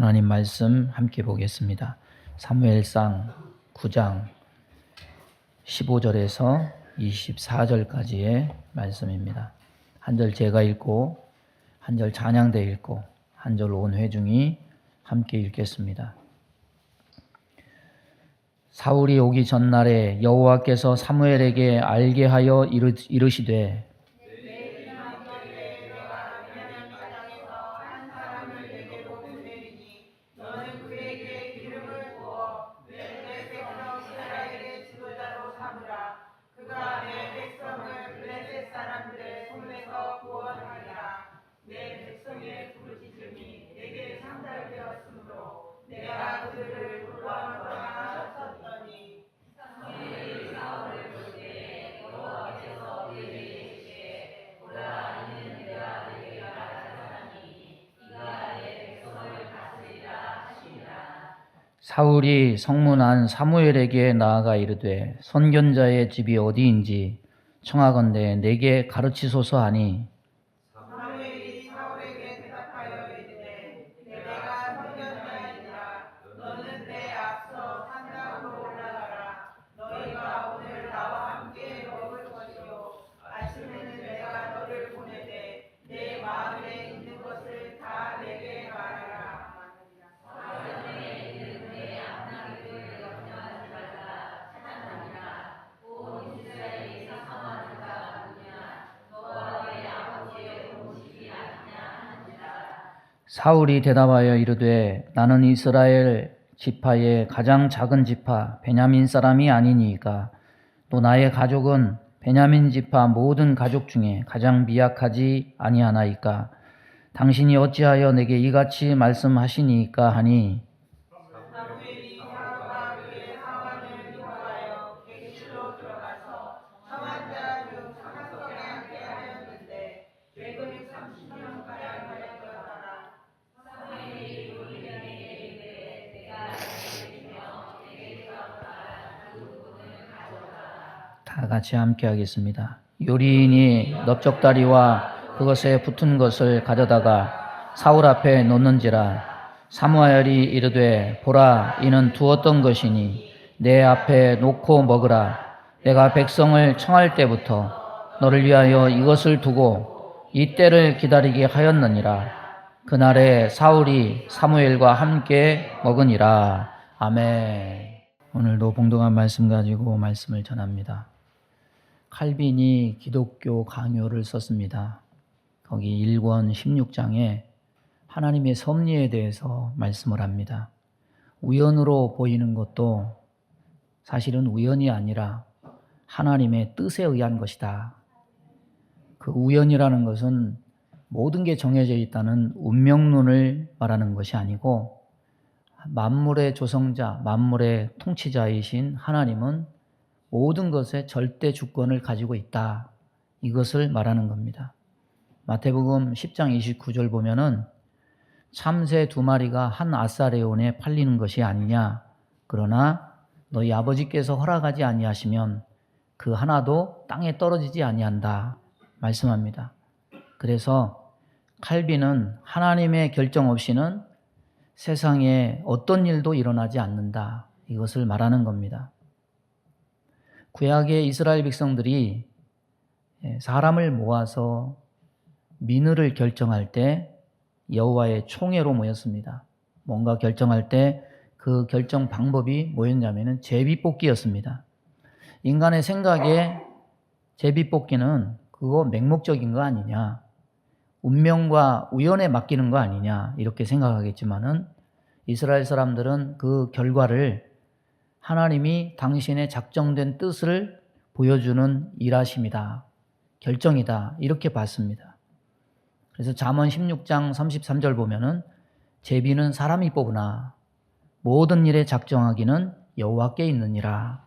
하나님 말씀 함께 보겠습니다. 사무엘상 9장 15절에서 24절까지의 말씀입니다. 한 절 제가 읽고 한 절 찬양대 읽고 한 절 온 회중이 함께 읽겠습니다. 사울이 오기 전날에 여호와께서 사무엘에게 알게 하여 이르시되 사울이 성문 안 사무엘에게 나아가 이르되 선견자의 집이 어디인지 청하건대 내게 가르치소서 하니 사무엘이 사울에게 대답하여 이르되 내가 선견자이니라. 너는 내 앞서 산당으로 올라가라. 너희가 오늘 나와 함께 먹을 것이요 아침에는 내가 너를 보내되 내 마음에 있는 것을 다 내게 말하라. 사울이 대답하여 이르되 나는 이스라엘 지파의 가장 작은 지파 베냐민 사람이 아니니이까 또 나의 가족은 베냐민 지파 모든 가족 중에 가장 미약하지 아니하나이까 당신이 어찌하여 내게 이같이 말씀하시니이까 하니 사무엘이 사울과 그의 사환을 인도하여 객실로 들어가서 청한 중 상석에 앉게 하였는데 죄금이 30년가량 하였더라. 다 같이 함께 하겠습니다. 요리인이 넓적다리와 그것에 붙은 것을 가져다가 사울 앞에 놓는지라 사무엘이 이르되 보라 이는 두었던 것이니 내 앞에 놓고 먹으라. 내가 백성을 청할 때부터 너를 위하여 이것을 두고 이 때를 기다리게 하였느니라. 그날에 사울이 사무엘과 함께 먹으니라. 아멘. 오늘도 봉독한 말씀 가지고 말씀을 전합니다. 칼빈이 기독교 강요를 썼습니다. 거기 1권 16장에 하나님의 섭리에 대해서 말씀을 합니다. 우연으로 보이는 것도 사실은 우연이 아니라 하나님의 뜻에 의한 것이다. 그 우연이라는 것은 모든 게 정해져 있다는 운명론을 말하는 것이 아니고 만물의 조성자, 만물의 통치자이신 하나님은 모든 것에 절대 주권을 가지고 있다. 이것을 말하는 겁니다. 마태복음 10장 29절 보면은 참새 2마리가 한 아사레온에 팔리는 것이 아니냐. 그러나 너희 아버지께서 허락하지 아니하시면 그 하나도 땅에 떨어지지 아니한다. 말씀합니다. 그래서 칼빈은 하나님의 결정 없이는 세상에 어떤 일도 일어나지 않는다. 이것을 말하는 겁니다. 구약의 이스라엘 백성들이 사람을 모아서 민의를 결정할 때 여호와의 총회로 모였습니다. 뭔가 결정할 때 그 결정 방법이 뭐였냐면은 제비뽑기였습니다. 인간의 생각에 제비뽑기는 그거 맹목적인 거 아니냐, 운명과 우연에 맡기는 거 아니냐 이렇게 생각하겠지만은 이스라엘 사람들은 그 결과를 하나님이 당신의 작정된 뜻을 보여주는 일하심이다, 결정이다 이렇게 봤습니다. 그래서 잠언 16장 33절 보면은 제비는 사람이 뽑으나 모든 일에 작정하기는 여호와께 있느니라.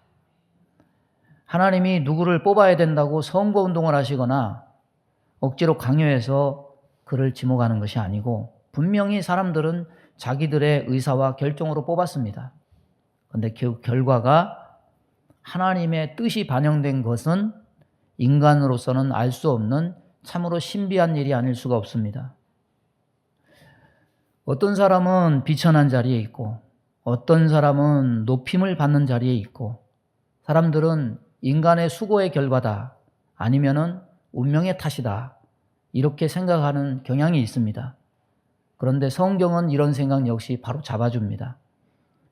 하나님이 누구를 뽑아야 된다고 선거운동을 하시거나 억지로 강요해서 그를 지목하는 것이 아니고 분명히 사람들은 자기들의 의사와 결정으로 뽑았습니다. 그런데 그 결과가 하나님의 뜻이 반영된 것은 인간으로서는 알 수 없는 참으로 신비한 일이 아닐 수가 없습니다. 어떤 사람은 비천한 자리에 있고 어떤 사람은 높임을 받는 자리에 있고 사람들은 인간의 수고의 결과다 아니면은 운명의 탓이다 이렇게 생각하는 경향이 있습니다. 그런데 성경은 이런 생각 역시 바로 잡아줍니다.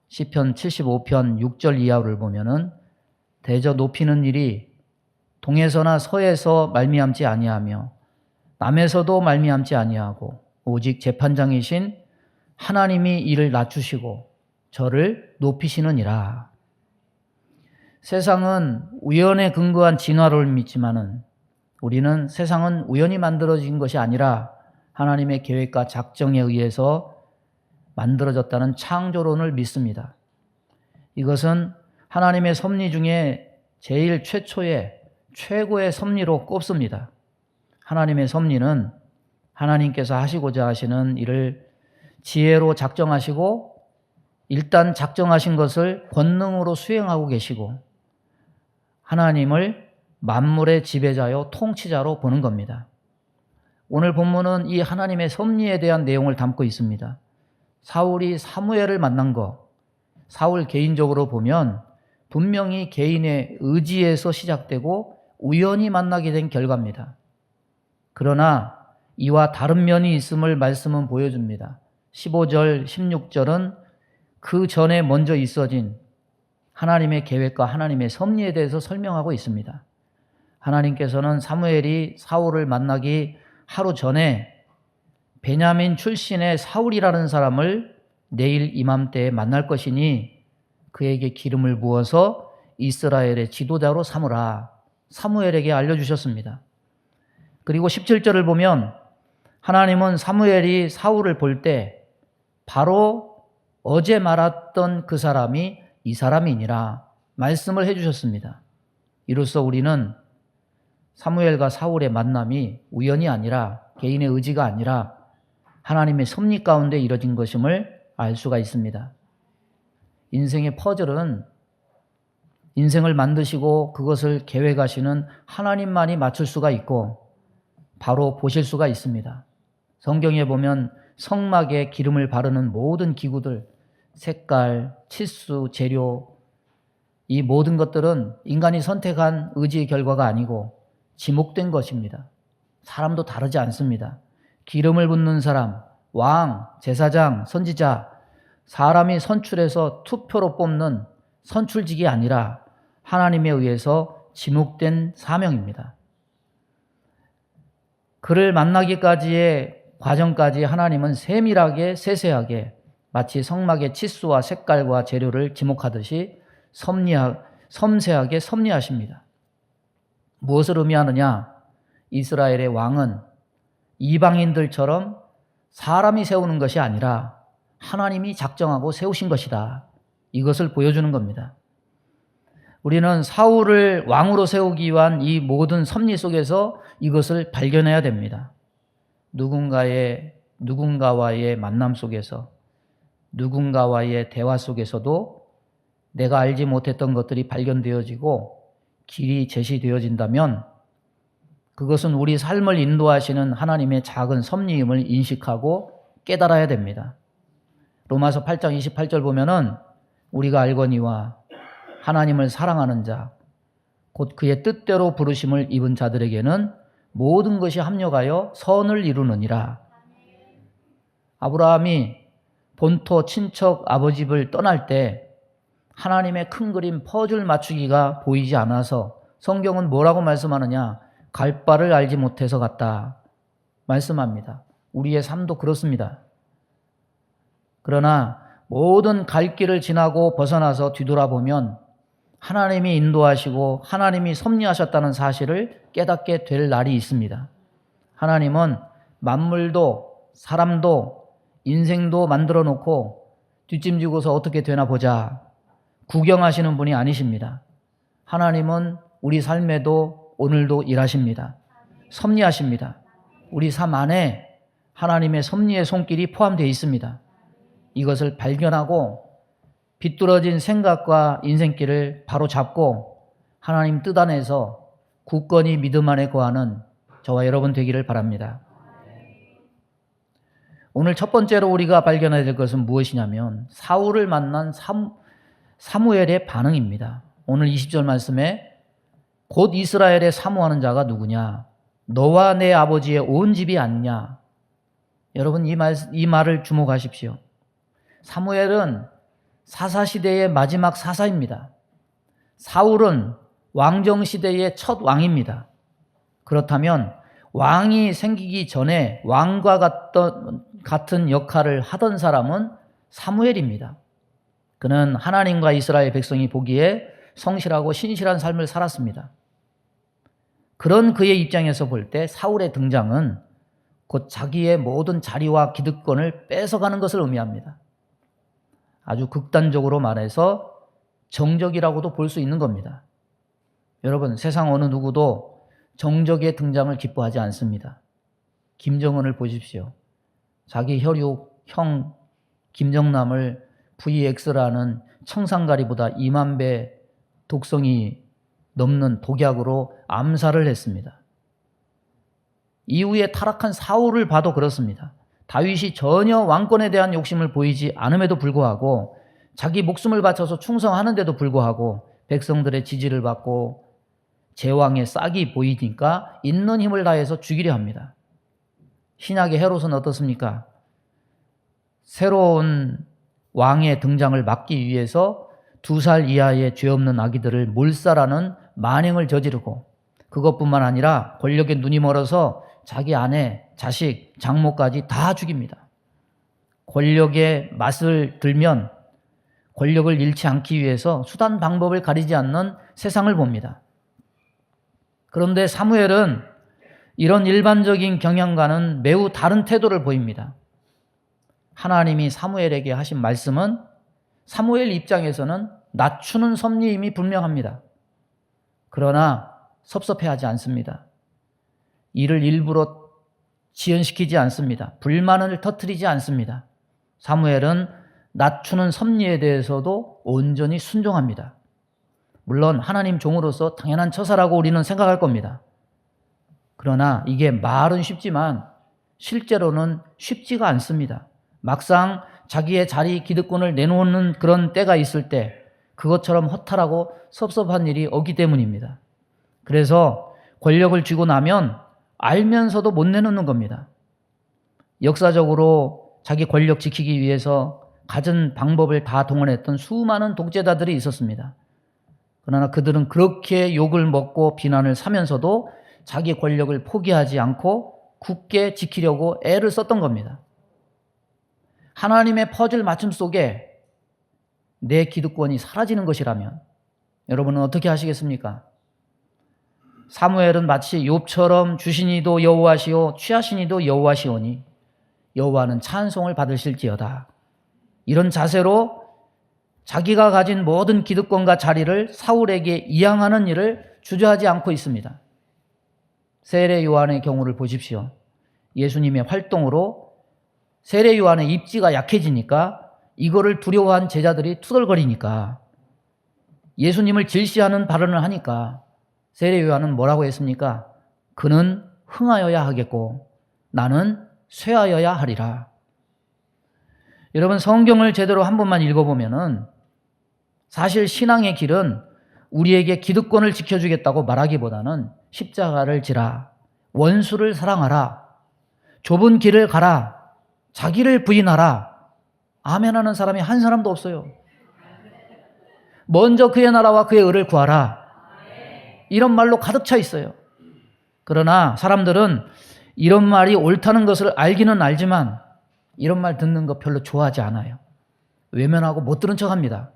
시편 75편 6절 이하를 보면은 대저 높이는 일이 동에서나 서에서 말미암지 아니하며 남에서도 말미암지 아니하고 오직 재판장이신 하나님이 이를 낮추시고 저를 높이시느니라. 세상은 우연에 근거한 진화를 믿지만은 우리는 세상은 우연히 만들어진 것이 아니라 하나님의 계획과 작정에 의해서 만들어졌다는 창조론을 믿습니다. 이것은 하나님의 섭리 중에 제일 최고의 섭리로 꼽습니다. 하나님의 섭리는 하나님께서 하시고자 하시는 일을 지혜로 작정하시고 일단 작정하신 것을 권능으로 수행하고 계시고 하나님을 만물의 지배자요 통치자로 보는 겁니다. 오늘 본문은 이 하나님의 섭리에 대한 내용을 담고 있습니다. 사울이 사무엘을 만난 것, 사울 개인적으로 보면 분명히 개인의 의지에서 시작되고 우연히 만나게 된 결과입니다. 그러나 이와 다른 면이 있음을 말씀은 보여줍니다. 15절, 16절은 그 전에 먼저 있어진 하나님의 계획과 하나님의 섭리에 대해서 설명하고 있습니다. 하나님께서는 사무엘이 사울을 만나기 하루 전에 베냐민 출신의 사울이라는 사람을 내일 이맘때에 만날 것이니 그에게 기름을 부어서 이스라엘의 지도자로 삼으라. 사무엘에게 알려주셨습니다. 그리고 17절을 보면 하나님은 사무엘이 사울을 볼 때 바로 어제 말했던 그 사람이 이 사람이니라 말씀을 해주셨습니다. 이로써 우리는 사무엘과 사울의 만남이 우연이 아니라 개인의 의지가 아니라 하나님의 섭리 가운데 이뤄진 것임을 알 수가 있습니다. 인생의 퍼즐은 인생을 만드시고 그것을 계획하시는 하나님만이 맞출 수가 있고 바로 보실 수가 있습니다. 성경에 보면 성막에 기름을 바르는 모든 기구들, 색깔, 치수, 재료 이 모든 것들은 인간이 선택한 의지의 결과가 아니고 지목된 것입니다. 사람도 다르지 않습니다. 기름을 붓는 사람, 왕, 제사장, 선지자, 사람이 선출해서 투표로 뽑는 선출직이 아니라 하나님에 의해서 지목된 사명입니다. 그를 만나기까지의 과정까지 하나님은 세밀하게 세세하게 마치 성막의 치수와 색깔과 재료를 지목하듯이 섬세하게 섭리하십니다. 무엇을 의미하느냐? 이스라엘의 왕은 이방인들처럼 사람이 세우는 것이 아니라 하나님이 작정하고 세우신 것이다. 이것을 보여주는 겁니다. 우리는 사울을 왕으로 세우기 위한 이 모든 섭리 속에서 이것을 발견해야 됩니다. 누군가와의 만남 속에서, 누군가와의 대화 속에서도 내가 알지 못했던 것들이 발견되어지고 길이 제시되어진다면 그것은 우리 삶을 인도하시는 하나님의 작은 섭리임을 인식하고 깨달아야 됩니다. 로마서 8장 28절 보면은 우리가 알거니와 하나님을 사랑하는 자, 곧 그의 뜻대로 부르심을 입은 자들에게는 모든 것이 합력하여 선을 이루느니라. 아브라함이 본토 친척 아버지 집을 떠날 때 하나님의 큰 그림 퍼즐 맞추기가 보이지 않아서 성경은 뭐라고 말씀하느냐? 갈 바를 알지 못해서 갔다 말씀합니다. 우리의 삶도 그렇습니다. 그러나 모든 갈 길을 지나고 벗어나서 뒤돌아보면 하나님이 인도하시고 하나님이 섭리하셨다는 사실을 깨닫게 될 날이 있습니다. 하나님은 만물도 사람도 인생도 만들어 놓고 뒷짐지고서 어떻게 되나 보자 구경하시는 분이 아니십니다. 하나님은 우리 삶에도 오늘도 일하십니다. 섭리하십니다. 우리 삶 안에 하나님의 섭리의 손길이 포함되어 있습니다. 이것을 발견하고 비뚤어진 생각과 인생길을 바로 잡고 하나님 뜻 안에서 굳건히 믿음 안에 거하는 저와 여러분 되기를 바랍니다. 오늘 첫 번째로 우리가 발견해야 될 것은 무엇이냐면 사울을 만난 사무엘의 반응입니다. 오늘 20절 말씀에 곧 이스라엘에 사모하는 자가 누구냐? 너와 내 아버지의 온 집이 아니냐? 여러분 이 말을 주목하십시오. 사무엘은 사사시대의 마지막 사사입니다. 사울은 왕정시대의 첫 왕입니다. 그렇다면 왕이 생기기 전에 왕과 같은 역할을 하던 사람은 사무엘입니다. 그는 하나님과 이스라엘 백성이 보기에 성실하고 신실한 삶을 살았습니다. 그런 그의 입장에서 볼 때 사울의 등장은 곧 자기의 모든 자리와 기득권을 뺏어가는 것을 의미합니다. 아주 극단적으로 말해서 정적이라고도 볼 수 있는 겁니다. 여러분, 세상 어느 누구도 정적의 등장을 기뻐하지 않습니다. 김정은을 보십시오. 자기 혈육 형 김정남을 VX라는 청산가리보다 2만 배 독성이 넘는 독약으로 암살을 했습니다. 이후에 타락한 사울을 봐도 그렇습니다. 다윗이 전혀 왕권에 대한 욕심을 보이지 않음에도 불구하고 자기 목숨을 바쳐서 충성하는데도 불구하고 백성들의 지지를 받고 제왕의 싹이 보이니까 있는 힘을 다해서 죽이려 합니다. 신약의 헤롯은 어떻습니까? 새로운 왕의 등장을 막기 위해서 2살 이하의 죄 없는 아기들을 몰살하는 만행을 저지르고 그것뿐만 아니라 권력에 눈이 멀어서 자기 아내, 자식, 장모까지 다 죽입니다. 권력의 맛을 들면 권력을 잃지 않기 위해서 수단 방법을 가리지 않는 세상을 봅니다. 그런데 사무엘은 이런 일반적인 경향과는 매우 다른 태도를 보입니다. 하나님이 사무엘에게 하신 말씀은 사무엘 입장에서는 낮추는 섭리임이 분명합니다. 그러나 섭섭해하지 않습니다. 이를 일부러 지연시키지 않습니다. 불만을 터뜨리지 않습니다. 사무엘은 낮추는 섭리에 대해서도 온전히 순종합니다. 물론 하나님 종으로서 당연한 처사라고 우리는 생각할 겁니다. 그러나 이게 말은 쉽지만 실제로는 쉽지가 않습니다. 막상 자기의 자리 기득권을 내놓는 그런 때가 있을 때 그것처럼 허탈하고 섭섭한 일이 없기 때문입니다. 그래서 권력을 쥐고 나면 알면서도 못 내놓는 겁니다. 역사적으로 자기 권력 지키기 위해서 갖은 방법을 다 동원했던 수많은 독재자들이 있었습니다. 그러나 그들은 그렇게 욕을 먹고 비난을 사면서도 자기 권력을 포기하지 않고 굳게 지키려고 애를 썼던 겁니다. 하나님의 퍼즐 맞춤 속에 내 기득권이 사라지는 것이라면 여러분은 어떻게 하시겠습니까? 사무엘은 마치 욥처럼 주시니도 여호와시오 취하시니도 여호와시오니 여호와는 찬송을 받으실지어다. 이런 자세로 자기가 가진 모든 기득권과 자리를 사울에게 이양하는 일을 주저하지 않고 있습니다. 세례 요한의 경우를 보십시오. 예수님의 활동으로 세례 요한의 입지가 약해지니까 이거를 두려워한 제자들이 투덜거리니까 예수님을 질시하는 발언을 하니까 세례 요한은 뭐라고 했습니까? 그는 흥하여야 하겠고 나는 쇠하여야 하리라. 여러분 성경을 제대로 한 번만 읽어보면은 사실 신앙의 길은 우리에게 기득권을 지켜주겠다고 말하기보다는 십자가를 지라, 원수를 사랑하라, 좁은 길을 가라, 자기를 부인하라. 아멘 하는 사람이 한 사람도 없어요. 먼저 그의 나라와 그의 의를 구하라. 이런 말로 가득 차 있어요. 그러나 사람들은 이런 말이 옳다는 것을 알기는 알지만 이런 말 듣는 거 별로 좋아하지 않아요. 외면하고 못 들은 척합니다.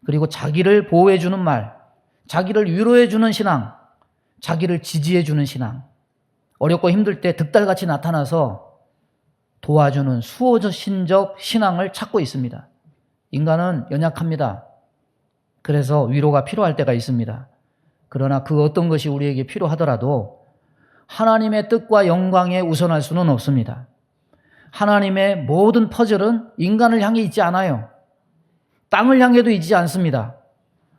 그리고 자기를 보호해주는 말, 자기를 위로해주는 신앙, 자기를 지지해주는 신앙, 어렵고 힘들 때 득달같이 나타나서 도와주는 수호신적 신앙을 찾고 있습니다. 인간은 연약합니다. 그래서 위로가 필요할 때가 있습니다. 그러나 그 어떤 것이 우리에게 필요하더라도 하나님의 뜻과 영광에 우선할 수는 없습니다. 하나님의 모든 퍼즐은 인간을 향해 있지 않아요. 땅을 향해도 있지 않습니다.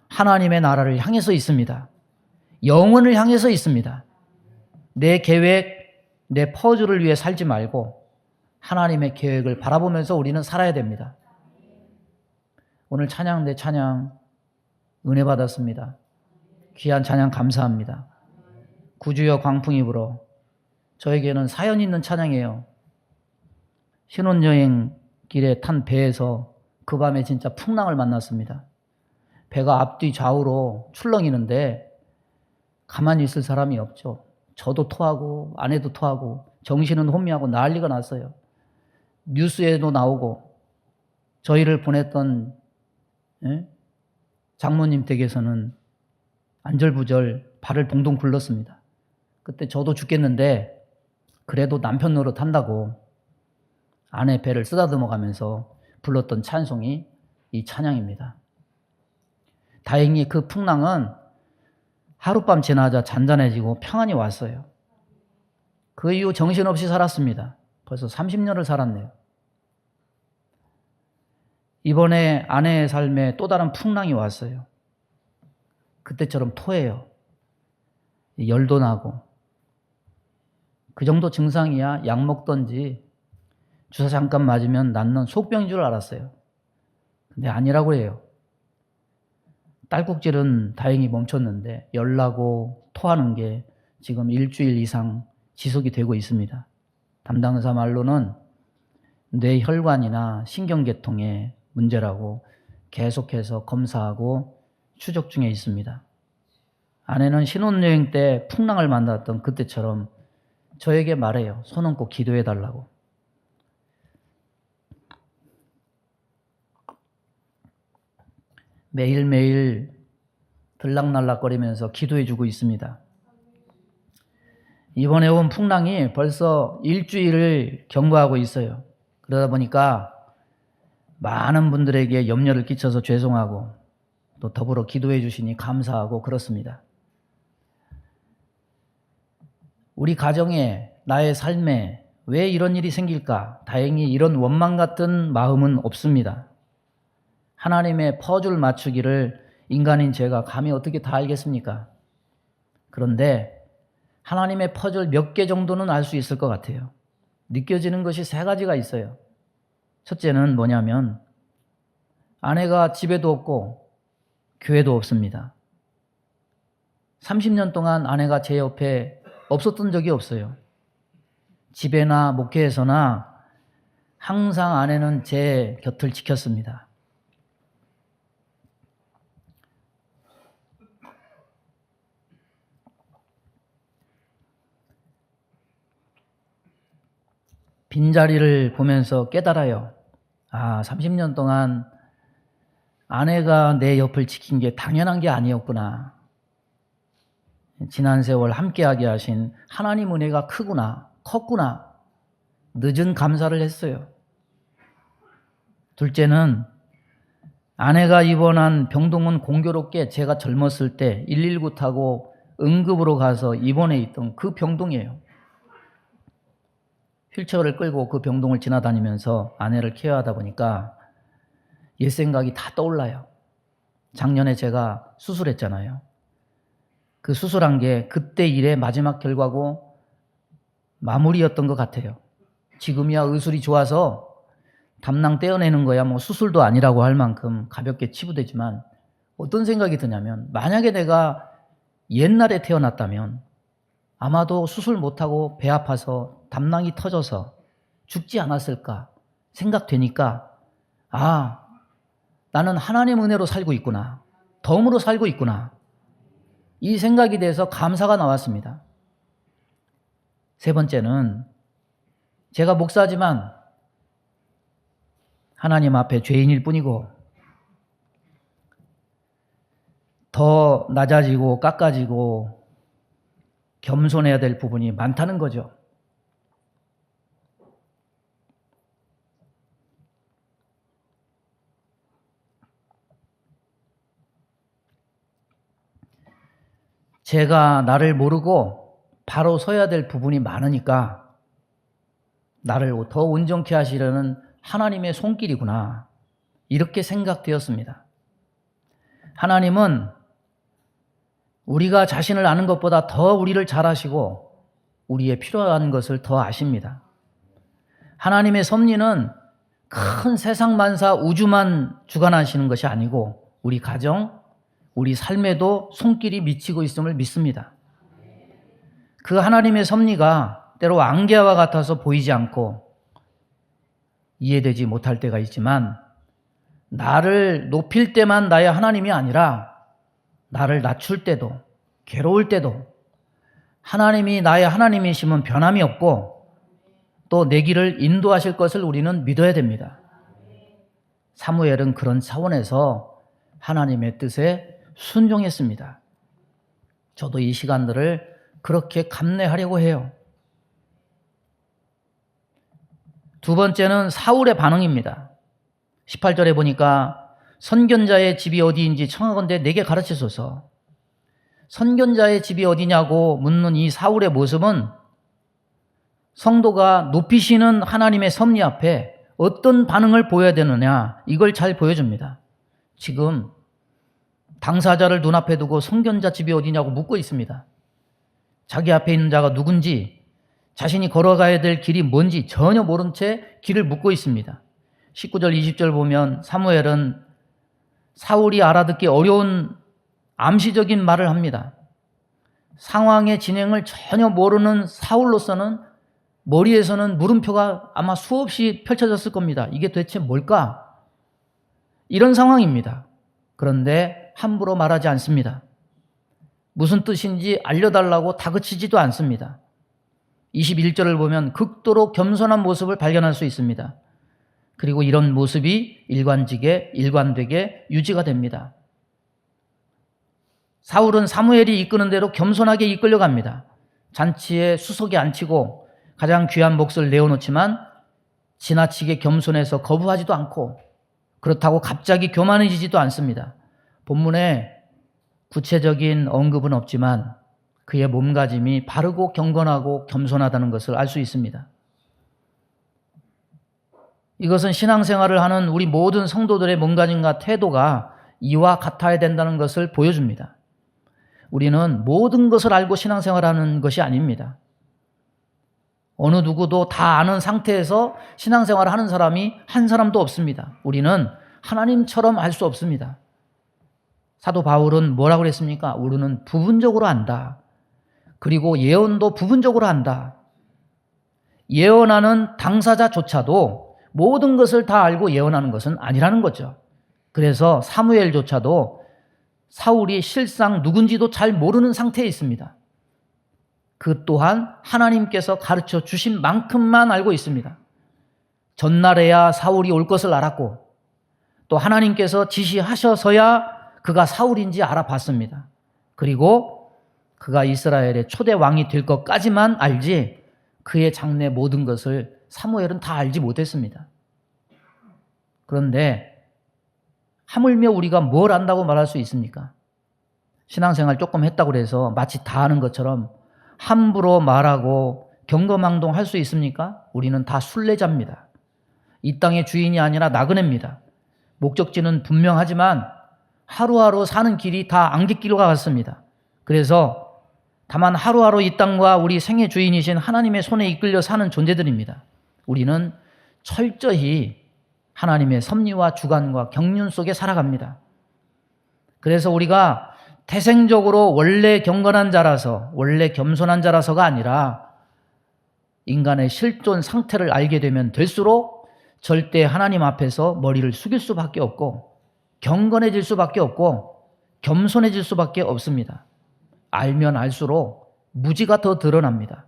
하나님의 나라를 향해서 있습니다. 영혼을 향해서 있습니다. 내 계획, 내 퍼즐을 위해 살지 말고 하나님의 계획을 바라보면서 우리는 살아야 됩니다. 오늘 찬양 내 찬양 은혜 받았습니다. 귀한 찬양 감사합니다. 구주여 광풍이 불어. 저에게는 사연 있는 찬양이에요. 신혼여행 길에 탄 배에서 그 밤에 진짜 풍랑을 만났습니다. 배가 앞뒤 좌우로 출렁이는데 가만히 있을 사람이 없죠. 저도 토하고 아내도 토하고 정신은 혼미하고 난리가 났어요. 뉴스에도 나오고 저희를 보냈던 장모님 댁에서는 안절부절 발을 동동 굴렀습니다. 그때 저도 죽겠는데 그래도 남편 노릇 한다고 아내 배를 쓰다듬어 가면서 불렀던 찬송이 이 찬양입니다. 다행히 그 풍랑은 하룻밤 지나자 잔잔해지고 평안이 왔어요. 그 이후 정신없이 살았습니다. 벌써 30년을 살았네요. 이번에 아내의 삶에 또 다른 풍랑이 왔어요. 그때처럼 토해요. 열도 나고. 그 정도 증상이야 약 먹던지 주사 잠깐 맞으면 낫는 속병인 줄 알았어요. 근데 아니라고 해요. 딸꾹질은 다행히 멈췄는데 열나고 토하는 게 지금 일주일 이상 지속이 되고 있습니다. 담당사 말로는 뇌혈관이나 신경계통의 문제라고 계속해서 검사하고 추적 중에 있습니다. 아내는 신혼여행 때 풍랑을 만났던 그때처럼 저에게 말해요. 손 얹고 기도해달라고. 매일매일 들락날락거리면서 기도해주고 있습니다. 이번에 온 풍랑이 벌써 일주일을 경과하고 있어요. 그러다 보니까 많은 분들에게 염려를 끼쳐서 죄송하고 또 더불어 기도해 주시니 감사하고 그렇습니다. 우리 가정에 나의 삶에 왜 이런 일이 생길까? 다행히 이런 원망 같은 마음은 없습니다. 하나님의 퍼즐 맞추기를 인간인 제가 감히 어떻게 다 알겠습니까? 그런데 하나님의 퍼즐 몇 개 정도는 알 수 있을 것 같아요. 느껴지는 것이 3가지가 있어요. 첫째는 뭐냐면 아내가 집에도 없고 교회도 없습니다. 30년 동안 아내가 제 옆에 없었던 적이 없어요. 집에나 목회에서나 항상 아내는 제 곁을 지켰습니다. 빈자리를 보면서 깨달아요. 30년 동안 아내가 내 옆을 지킨 게 당연한 게 아니었구나. 지난 세월 함께하게 하신 하나님 은혜가 크구나, 컸구나. 늦은 감사를 했어요. 둘째는 아내가 입원한 병동은 공교롭게 제가 젊었을 때 119 타고 응급으로 가서 입원해 있던 그 병동이에요. 휠체어를 끌고 그 병동을 지나다니면서 아내를 케어하다 보니까 옛 생각이 다 떠올라요. 작년에 제가 수술했잖아요. 그 수술한 게 그때 일의 마지막 결과고 마무리였던 것 같아요. 지금이야 의술이 좋아서 담낭 떼어내는 거야 뭐 수술도 아니라고 할 만큼 가볍게 치부되지만 어떤 생각이 드냐면 만약에 내가 옛날에 태어났다면 아마도 수술 못하고 배 아파서 담낭이 터져서 죽지 않았을까 생각되니까 나는 하나님 은혜로 살고 있구나. 덤으로 살고 있구나. 이 생각이 돼서 감사가 나왔습니다. 3번째는 제가 목사지만 하나님 앞에 죄인일 뿐이고 더 낮아지고 깎아지고 겸손해야 될 부분이 많다는 거죠. 제가 나를 모르고 바로 서야 될 부분이 많으니까 나를 더 온전케 하시려는 하나님의 손길이구나. 이렇게 생각되었습니다. 하나님은 우리가 자신을 아는 것보다 더 우리를 잘 아시고 우리의 필요한 것을 더 아십니다. 하나님의 섭리는 큰 세상 만사 우주만 주관하시는 것이 아니고 우리 가정, 우리 삶에도 손길이 미치고 있음을 믿습니다. 그 하나님의 섭리가 때로 안개와 같아서 보이지 않고 이해되지 못할 때가 있지만 나를 높일 때만 나의 하나님이 아니라 나를 낮출 때도 괴로울 때도 하나님이 나의 하나님이시면 변함이 없고 또 내 길을 인도하실 것을 우리는 믿어야 됩니다. 사무엘은 그런 차원에서 하나님의 뜻에 순종했습니다. 저도 이 시간들을 그렇게 감내하려고 해요. 두 번째는 사울의 반응입니다. 18절에 보니까 선견자의 집이 어디인지 청하건대 내게 가르치소서. 선견자의 집이 어디냐고 묻는 이 사울의 모습은 성도가 높이시는 하나님의 섭리 앞에 어떤 반응을 보여야 되느냐, 이걸 잘 보여줍니다. 지금 당사자를 눈앞에 두고 선견자 집이 어디냐고 묻고 있습니다. 자기 앞에 있는 자가 누군지, 자신이 걸어가야 될 길이 뭔지 전혀 모른 채 길을 묻고 있습니다. 19절 20절 보면 사무엘은 사울이 알아듣기 어려운 암시적인 말을 합니다. 상황의 진행을 전혀 모르는 사울로서는 머리에서는 물음표가 아마 수없이 펼쳐졌을 겁니다. 이게 도대체 뭘까? 이런 상황입니다. 그런데 함부로 말하지 않습니다. 무슨 뜻인지 알려달라고 다그치지도 않습니다. 21절을 보면 극도로 겸손한 모습을 발견할 수 있습니다. 그리고 이런 모습이 일관되게 유지가 됩니다. 사울은 사무엘이 이끄는 대로 겸손하게 이끌려갑니다. 잔치에 수석에 앉히고 가장 귀한 몫을 내어놓지만 지나치게 겸손해서 거부하지도 않고 그렇다고 갑자기 교만해지지도 않습니다. 본문에 구체적인 언급은 없지만 그의 몸가짐이 바르고 경건하고 겸손하다는 것을 알 수 있습니다. 이것은 신앙생활을 하는 우리 모든 성도들의 몸가짐과 태도가 이와 같아야 된다는 것을 보여줍니다. 우리는 모든 것을 알고 신앙생활하는 것이 아닙니다. 어느 누구도 다 아는 상태에서 신앙생활을 하는 사람이 한 사람도 없습니다. 우리는 하나님처럼 알 수 없습니다. 사도 바울은 뭐라고 그랬습니까? 우리는 부분적으로 안다. 그리고 예언도 부분적으로 안다. 예언하는 당사자조차도 모든 것을 다 알고 예언하는 것은 아니라는 거죠. 그래서 사무엘조차도 사울이 실상 누군지도 잘 모르는 상태에 있습니다. 그 또한 하나님께서 가르쳐 주신 만큼만 알고 있습니다. 전날에야 사울이 올 것을 알았고 또 하나님께서 지시하셔서야 그가 사울인지 알아봤습니다. 그리고 그가 이스라엘의 초대 왕이 될 것까지만 알지 그의 장래 모든 것을 사무엘은 다 알지 못했습니다. 그런데 하물며 우리가 뭘 안다고 말할 수 있습니까? 신앙생활 조금 했다고 해서 마치 다 아는 것처럼 함부로 말하고 경거망동할 수 있습니까? 우리는 다 순례자입니다. 이 땅의 주인이 아니라 나그네입니다. 목적지는 분명하지만 하루하루 사는 길이 다 안갯길과 같습니다. 그래서 다만 하루하루 이 땅과 우리 생의 주인이신 하나님의 손에 이끌려 사는 존재들입니다. 우리는 철저히 하나님의 섭리와 주관과 경륜 속에 살아갑니다. 그래서 우리가 태생적으로 원래 경건한 자라서, 원래 겸손한 자라서가 아니라 인간의 실존 상태를 알게 되면 될수록 절대 하나님 앞에서 머리를 숙일 수밖에 없고 경건해질 수밖에 없고 겸손해질 수밖에 없습니다. 알면 알수록 무지가 더 드러납니다.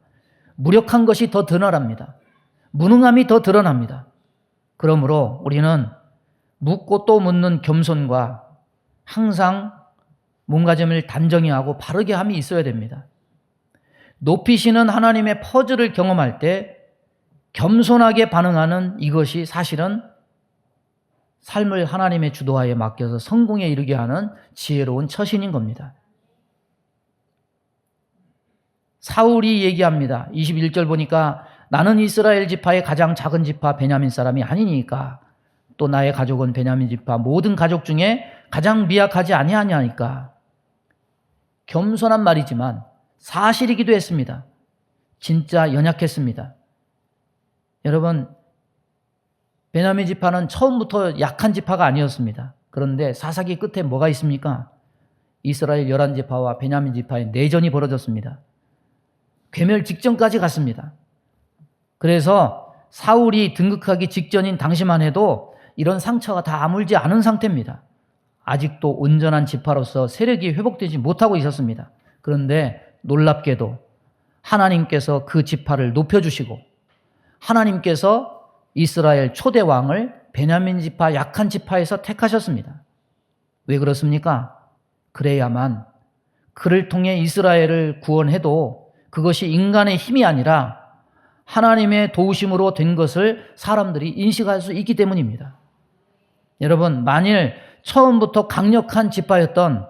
무력한 것이 더 드러납니다. 무능함이 더 드러납니다. 그러므로 우리는 묻고 또 묻는 겸손과 항상 몸가짐을 단정히 하고 바르게 함이 있어야 됩니다. 높이시는 하나님의 퍼즐을 경험할 때 겸손하게 반응하는 이것이 사실은 삶을 하나님의 주도하에 맡겨서 성공에 이르게 하는 지혜로운 처신인 겁니다. 사울이 얘기합니다. 21절 보니까 나는 이스라엘 지파의 가장 작은 지파 베냐민 사람이 아니니까 또 나의 가족은 베냐민 지파 모든 가족 중에 가장 미약하지 아니하냐니까. 겸손한 말이지만 사실이기도 했습니다. 진짜 연약했습니다. 여러분, 베냐민 지파는 처음부터 약한 지파가 아니었습니다. 그런데 사사기 끝에 뭐가 있습니까? 이스라엘 11지파와 베냐민 지파의 내전이 벌어졌습니다. 괴멸 직전까지 갔습니다. 그래서 사울이 등극하기 직전인 당시만 해도 이런 상처가 다 아물지 않은 상태입니다. 아직도 온전한 지파로서 세력이 회복되지 못하고 있었습니다. 그런데 놀랍게도 하나님께서 그 지파를 높여주시고 하나님께서 이스라엘 초대 왕을 베냐민 지파 약한 지파에서 택하셨습니다. 왜 그렇습니까? 그래야만 그를 통해 이스라엘을 구원해도 그것이 인간의 힘이 아니라 하나님의 도우심으로 된 것을 사람들이 인식할 수 있기 때문입니다. 여러분, 만일 처음부터 강력한 지파였던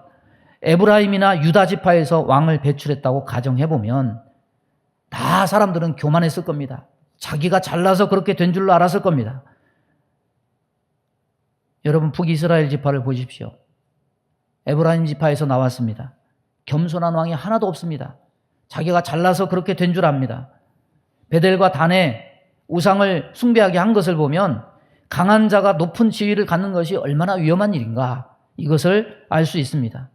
에브라임이나 유다 지파에서 왕을 배출했다고 가정해보면 다 사람들은 교만했을 겁니다. 자기가 잘나서 그렇게 된 줄로 알았을 겁니다. 여러분, 북이스라엘 지파를 보십시오. 에브라임 지파에서 나왔습니다. 겸손한 왕이 하나도 없습니다. 자기가 잘나서 그렇게 된 줄 압니다. 베델과 단에 우상을 숭배하게 한 것을 보면 강한 자가 높은 지위를 갖는 것이 얼마나 위험한 일인가, 이것을 알 수 있습니다.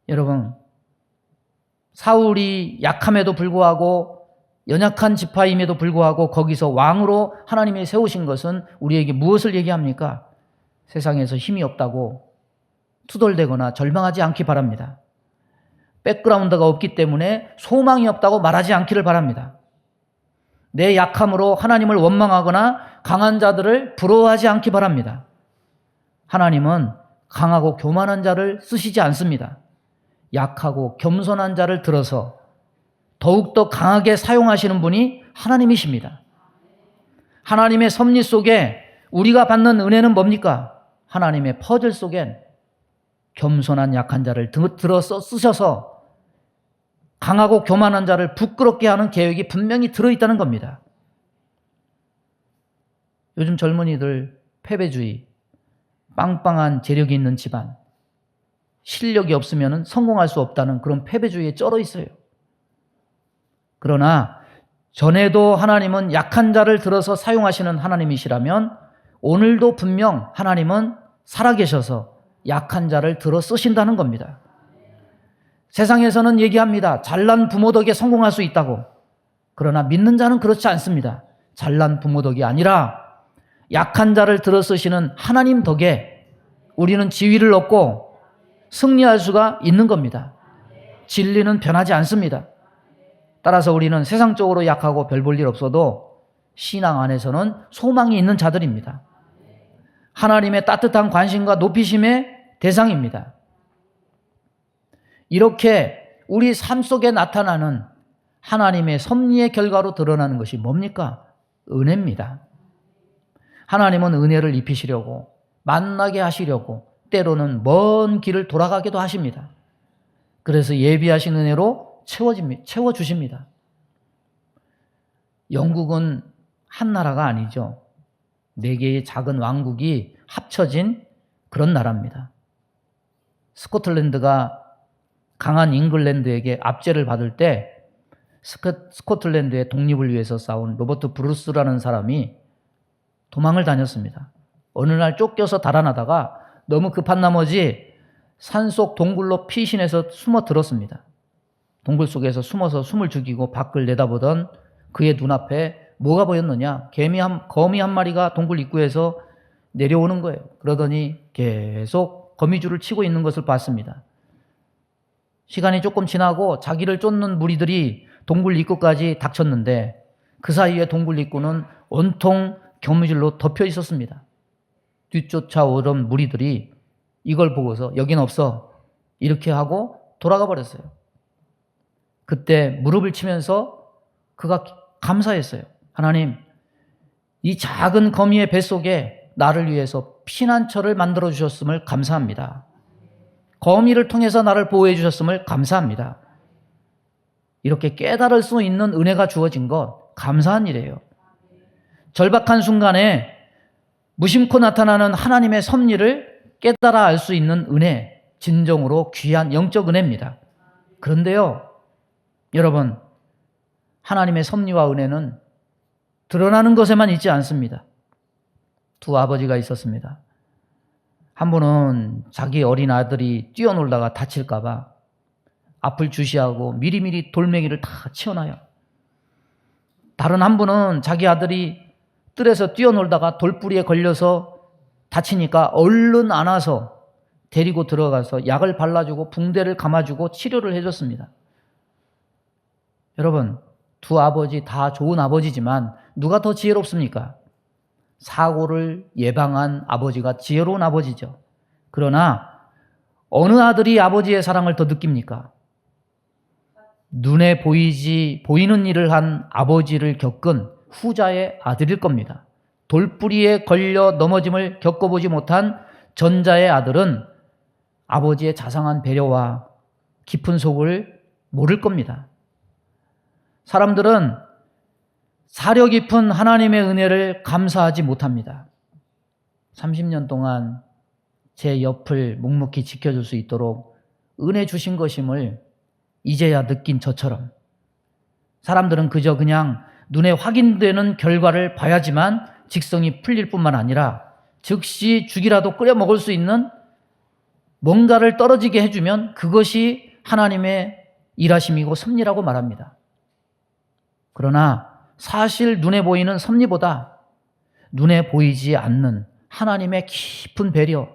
여러분, 사울이 약함에도 불구하고 연약한 지파임에도 불구하고 거기서 왕으로 하나님이 세우신 것은 우리에게 무엇을 얘기합니까? 세상에서 힘이 없다고 투덜대거나 절망하지 않기 바랍니다. 백그라운드가 없기 때문에 소망이 없다고 말하지 않기를 바랍니다. 내 약함으로 하나님을 원망하거나 강한 자들을 부러워하지 않기 바랍니다. 하나님은 강하고 교만한 자를 쓰시지 않습니다. 약하고 겸손한 자를 들어서 더욱더 강하게 사용하시는 분이 하나님이십니다. 하나님의 섭리 속에 우리가 받는 은혜는 뭡니까? 하나님의 퍼즐 속엔 겸손한 약한 자를 들어서 쓰셔서 강하고 교만한 자를 부끄럽게 하는 계획이 분명히 들어있다는 겁니다. 요즘 젊은이들 패배주의, 빵빵한 재력이 있는 집안, 실력이 없으면 성공할 수 없다는 그런 패배주의에 쩔어 있어요. 그러나 전에도 하나님은 약한 자를 들어서 사용하시는 하나님이시라면 오늘도 분명 하나님은 살아계셔서 약한 자를 들어 쓰신다는 겁니다. 세상에서는 얘기합니다. 잘난 부모 덕에 성공할 수 있다고. 그러나 믿는 자는 그렇지 않습니다. 잘난 부모 덕이 아니라 약한 자를 들어 쓰시는 하나님 덕에 우리는 지위를 얻고 승리할 수가 있는 겁니다. 진리는 변하지 않습니다. 따라서 우리는 세상적으로 약하고 별 볼 일 없어도 신앙 안에서는 소망이 있는 자들입니다. 하나님의 따뜻한 관심과 높이심의 대상입니다. 이렇게 우리 삶 속에 나타나는 하나님의 섭리의 결과로 드러나는 것이 뭡니까? 은혜입니다. 하나님은 은혜를 입히시려고, 만나게 하시려고 때로는 먼 길을 돌아가기도 하십니다. 그래서 예비하신 은혜로 채워주십니다. 영국은 한 나라가 아니죠. 4개의 작은 왕국이 합쳐진 그런 나라입니다. 스코틀랜드가 강한 잉글랜드에게 압제를 받을 때 스코틀랜드의 독립을 위해서 싸운 로버트 브루스라는 사람이 도망을 다녔습니다. 어느 날 쫓겨서 달아나다가 너무 급한 나머지 산속 동굴로 피신해서 숨어 들었습니다. 동굴 속에서 숨어서 숨을 죽이고 밖을 내다보던 그의 눈앞에 뭐가 보였느냐? 거미 한 마리가 동굴 입구에서 내려오는 거예요. 그러더니 계속 거미줄을 치고 있는 것을 봤습니다. 시간이 조금 지나고 자기를 쫓는 무리들이 동굴 입구까지 닥쳤는데 그 사이에 동굴 입구는 온통 거미줄로 덮여 있었습니다. 뒤쫓아오던 무리들이 이걸 보고서 여긴 없어 이렇게 하고 돌아가 버렸어요. 그때 무릎을 치면서 그가 감사했어요. 하나님, 이 작은 거미의 뱃속에 나를 위해서 피난처를 만들어 주셨음을 감사합니다. 거미를 통해서 나를 보호해 주셨음을 감사합니다. 이렇게 깨달을 수 있는 은혜가 주어진 것 감사한 일이에요. 절박한 순간에 무심코 나타나는 하나님의 섭리를 깨달아 알 수 있는 은혜, 진정으로 귀한 영적 은혜입니다. 그런데요, 여러분, 하나님의 섭리와 은혜는 드러나는 것에만 있지 않습니다. 두 아버지가 있었습니다. 한 분은 자기 어린 아들이 뛰어놀다가 다칠까봐 앞을 주시하고 미리미리 돌멩이를 다 치워놔요. 다른 한 분은 자기 아들이 뜰에서 뛰어놀다가 돌뿌리에 걸려서 다치니까 얼른 안아서 데리고 들어가서 약을 발라주고 붕대를 감아주고 치료를 해줬습니다. 여러분, 두 아버지 다 좋은 아버지지만 누가 더 지혜롭습니까? 사고를 예방한 아버지가 지혜로운 아버지죠. 그러나 어느 아들이 아버지의 사랑을 더 느낍니까? 눈에 보이는 일을 한 아버지를 겪은 후자의 아들일 겁니다. 돌뿌리에 걸려 넘어짐을 겪어보지 못한 전자의 아들은 아버지의 자상한 배려와 깊은 속을 모를 겁니다. 사람들은 사려 깊은 하나님의 은혜를 감사하지 못합니다. 30년 동안 제 옆을 묵묵히 지켜줄 수 있도록 은혜 주신 것임을 이제야 느낀 저처럼 사람들은 그저 그냥 눈에 확인되는 결과를 봐야지만 직성이 풀릴 뿐만 아니라 즉시 죽이라도 끓여 먹을 수 있는 뭔가를 떨어지게 해주면 그것이 하나님의 일하심이고 섭리라고 말합니다. 그러나 사실 눈에 보이는 섭리보다 눈에 보이지 않는 하나님의 깊은 배려,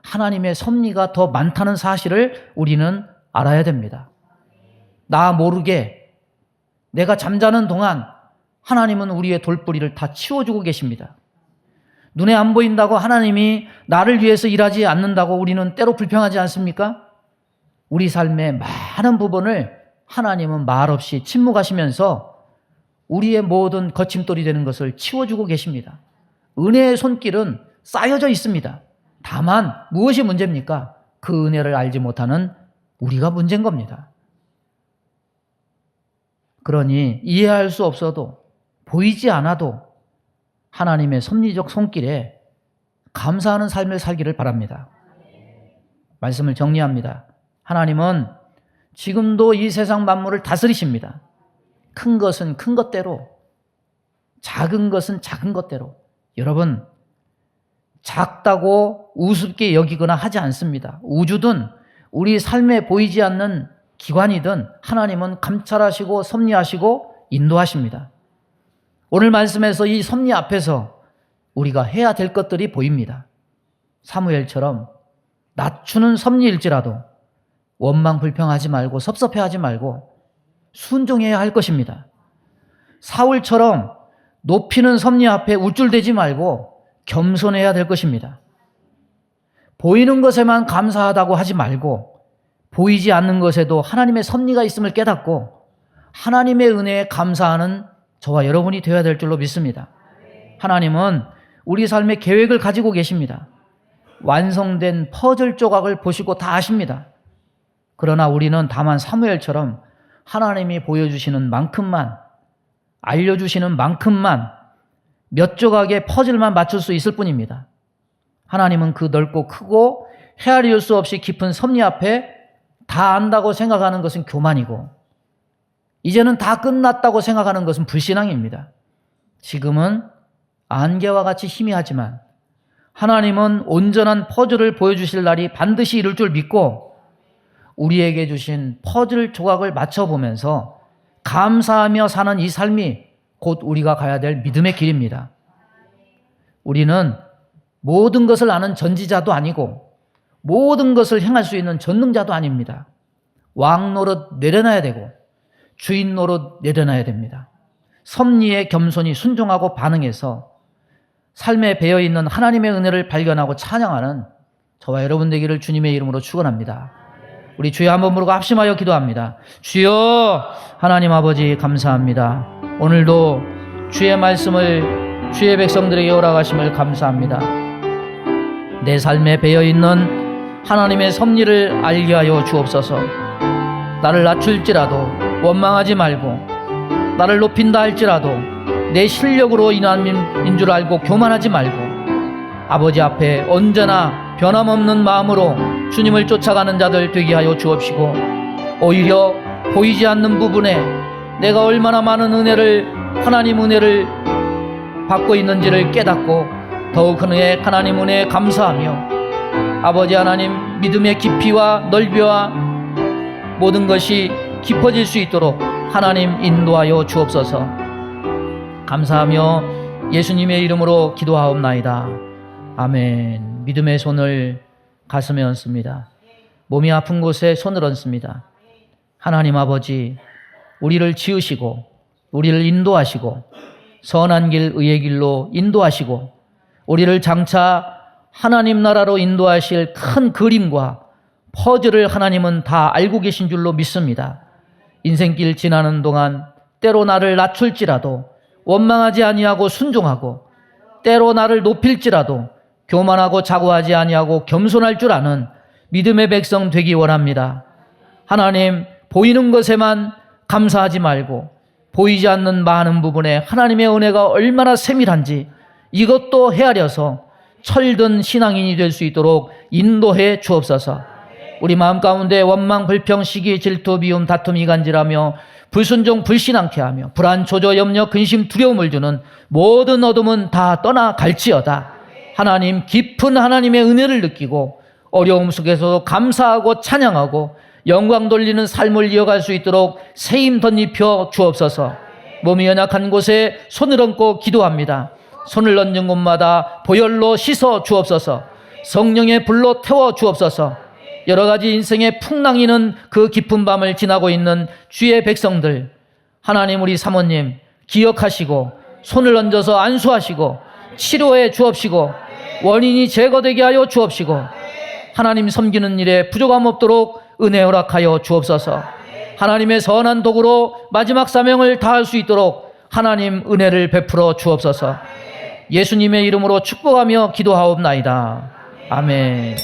하나님의 섭리가 더 많다는 사실을 우리는 알아야 됩니다. 나 모르게 내가 잠자는 동안 하나님은 우리의 돌뿌리를 다 치워주고 계십니다. 눈에 안 보인다고 하나님이 나를 위해서 일하지 않는다고 우리는 때로 불평하지 않습니까? 우리 삶의 많은 부분을 하나님은 말없이 침묵하시면서 우리의 모든 거침돌이 되는 것을 치워주고 계십니다. 은혜의 손길은 쌓여져 있습니다. 다만 무엇이 문제입니까? 그 은혜를 알지 못하는 우리가 문제인 겁니다. 그러니 이해할 수 없어도 보이지 않아도 하나님의 섭리적 손길에 감사하는 삶을 살기를 바랍니다. 말씀을 정리합니다. 하나님은 지금도 이 세상 만물을 다스리십니다. 큰 것은 큰 것대로, 작은 것은 작은 것대로. 여러분, 작다고 우습게 여기거나 하지 않습니다. 우주든 우리 삶에 보이지 않는 기관이든 하나님은 감찰하시고 섭리하시고 인도하십니다. 오늘 말씀에서 이 섭리 앞에서 우리가 해야 될 것들이 보입니다. 사무엘처럼 낮추는 섭리일지라도 원망 불평하지 말고 섭섭해하지 말고 순종해야 할 것입니다. 사울처럼 높이는 섭리 앞에 우쭐대지 말고 겸손해야 될 것입니다. 보이는 것에만 감사하다고 하지 말고 보이지 않는 것에도 하나님의 섭리가 있음을 깨닫고 하나님의 은혜에 감사하는 저와 여러분이 되어야 될 줄로 믿습니다. 하나님은 우리 삶의 계획을 가지고 계십니다. 완성된 퍼즐 조각을 보시고 다 아십니다. 그러나 우리는 다만 사무엘처럼 하나님이 보여주시는 만큼만, 알려주시는 만큼만 몇 조각의 퍼즐만 맞출 수 있을 뿐입니다. 하나님은 그 넓고 크고 헤아릴 수 없이 깊은 섭리 앞에 다 안다고 생각하는 것은 교만이고 이제는 다 끝났다고 생각하는 것은 불신앙입니다. 지금은 안개와 같이 희미하지만 하나님은 온전한 퍼즐을 보여주실 날이 반드시 이룰 줄 믿고 우리에게 주신 퍼즐 조각을 맞춰보면서 감사하며 사는 이 삶이 곧 우리가 가야 될 믿음의 길입니다. 우리는 모든 것을 아는 전지자도 아니고 모든 것을 행할 수 있는 전능자도 아닙니다. 왕 노릇 내려놔야 되고 주인 노릇 내려놔야 됩니다. 섭리에 겸손히 순종하고 반응해서 삶에 배어있는 하나님의 은혜를 발견하고 찬양하는 저와 여러분 되기를 주님의 이름으로 축원합니다. 우리 주여 한번 부르고 합심하여 기도합니다. 주여 하나님 아버지 감사합니다. 오늘도 주의 말씀을 주의 백성들에게 허락하심을 감사합니다. 내 삶에 배어있는 하나님의 섭리를 알게 하여 주옵소서. 나를 낮출지라도 원망하지 말고 나를 높인다 할지라도 내 실력으로 인한 줄 알고 교만하지 말고 아버지 앞에 언제나 변함없는 마음으로 주님을 쫓아가는 자들 되게 하여 주옵시고 오히려 보이지 않는 부분에 내가 얼마나 많은 은혜를 하나님 은혜를 받고 있는지를 깨닫고 더욱 은혜 하나님 은혜에 감사하며 아버지 하나님 믿음의 깊이와 넓이와 모든 것이 깊어질 수 있도록 하나님 인도하여 주옵소서. 감사하며 예수님의 이름으로 기도하옵나이다. 아멘. 믿음의 손을 가슴에 얹습니다. 몸이 아픈 곳에 손을 얹습니다. 하나님 아버지, 우리를 지으시고 우리를 인도하시고 선한 길 의의 길로 인도하시고 우리를 장차 하나님 나라로 인도하실 큰 그림과 퍼즐을 하나님은 다 알고 계신 줄로 믿습니다. 인생길 지나는 동안 때로 나를 낮출지라도 원망하지 아니하고 순종하고 때로 나를 높일지라도 교만하고 자고하지 아니하고 겸손할 줄 아는 믿음의 백성 되기 원합니다. 하나님, 보이는 것에만 감사하지 말고 보이지 않는 많은 부분에 하나님의 은혜가 얼마나 세밀한지 이것도 헤아려서 철든 신앙인이 될 수 있도록 인도해 주옵소서. 우리 마음 가운데 원망, 불평, 시기, 질투, 미움, 다툼, 이간질하며 불순종, 불신앙케 하며 불안, 조조, 염려, 근심, 두려움을 주는 모든 어둠은 다 떠나갈지어다. 하나님, 깊은 하나님의 은혜를 느끼고 어려움 속에서도 감사하고 찬양하고 영광 돌리는 삶을 이어갈 수 있도록 세임 덧입혀 주옵소서. 몸이 연약한 곳에 손을 얹고 기도합니다. 손을 얹는 곳마다 보혈로 씻어 주옵소서. 성령의 불로 태워 주옵소서. 여러 가지 인생의 풍랑이는 그 깊은 밤을 지나고 있는 주의 백성들, 하나님 우리 사모님 기억하시고 손을 얹어서 안수하시고 치료해 주옵시고 원인이 제거되게 하여 주옵시고 하나님 섬기는 일에 부족함 없도록 은혜 허락하여 주옵소서. 하나님의 선한 도구로 마지막 사명을 다할 수 있도록 하나님 은혜를 베풀어 주옵소서. 예수님의 이름으로 축복하며 기도하옵나이다. 아멘.